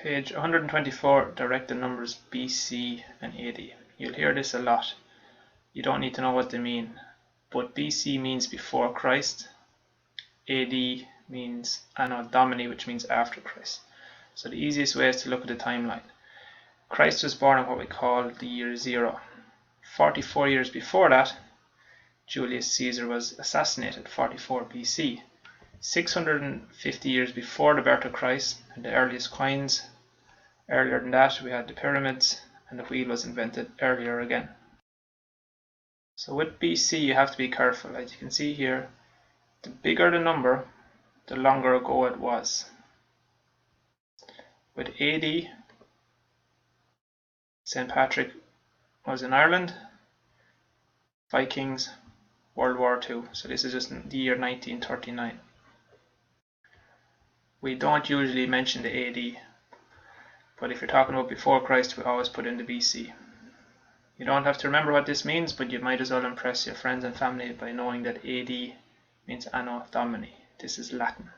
Page 124, direct the numbers BC and AD. You'll hear this a lot. You don't need to know what they mean, but BC means before Christ, AD means Anno Domini, which means after Christ. So the easiest way is to look at the timeline. Christ was born in what we call the year 0. 44 years before that, Julius Caesar was assassinated, 44 BC. 650 years before the birth of Christ and the earliest coins. Earlier than that, we had the pyramids, and the wheel was invented earlier again. So with BC, you have to be careful. As you can see here, the bigger the number, the longer ago it was. With AD, St. Patrick was in Ireland, Vikings, World War II. So this is just the year 1939. We don't usually mention the AD, but if you're talking about before Christ, we always put in the BC. You don't have to remember what this means, but you might as well impress your friends and family by knowing that AD means Anno Domini. This is Latin.